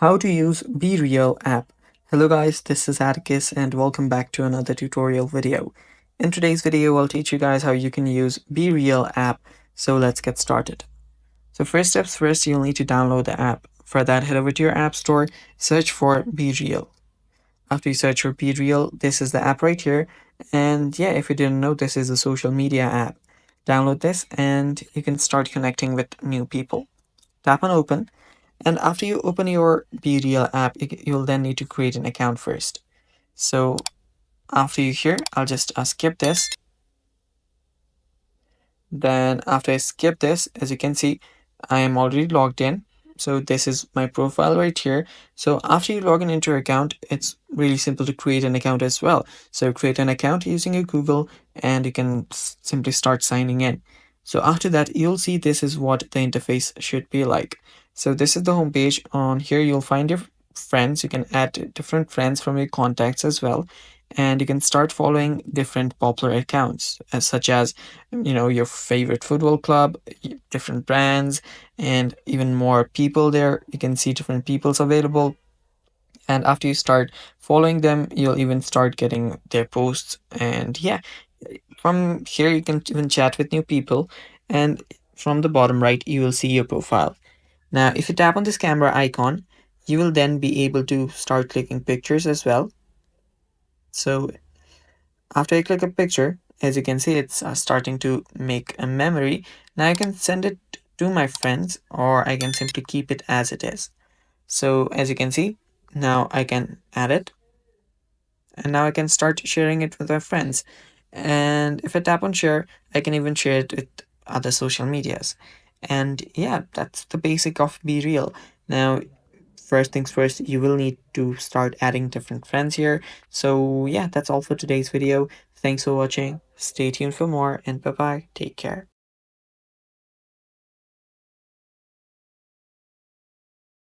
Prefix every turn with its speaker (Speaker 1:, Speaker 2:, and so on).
Speaker 1: How to use BeReal app. Hello guys, this is Atticus and welcome back to another tutorial video. In today's video, I'll teach you guys how you can use BeReal app. So let's get started. So first steps first, you'll need to download the app. For that, head over to your app store, search for BeReal. After you search for BeReal, this is the app right here. And yeah, if you didn't know, this is a social media app. Download this and you can start connecting with new people. Tap on open. And after you open your BeReal app, you'll then need to create an account first. So after you here, I'll just skip this. Then after I skip this, as you can see, I am already logged in. So this is my profile right here. So after you log in into your account, it's really simple to create an account as well. So create an account using your Google and you can simply start signing in. So after that, you'll see this is what the interface should be like. So this is the home page. On here, you'll find your friends. You can add different friends from your contacts as well. And you can start following different popular accounts, such as your favorite football club, different brands, and even more people there. You can see different peoples available, and after you start following them, you'll even start getting their posts. And yeah, from here you can even chat with new people, and from the bottom right you will see your profile. Now if you tap on this camera icon, you will then be able to start clicking pictures as well. So after I click a picture, as you can see, it's starting to make a memory. Now I can send it to my friends or I can simply keep it as it is. So as you can see, now I can add it and now I can start sharing it with my friends. And if I tap on share, I can even share it with other social medias. And yeah, that's the basic of Be Real. Now, first things first, you will need to start adding different friends here. So yeah, that's all for today's video. Thanks for watching. Stay tuned for more and bye bye. Take care.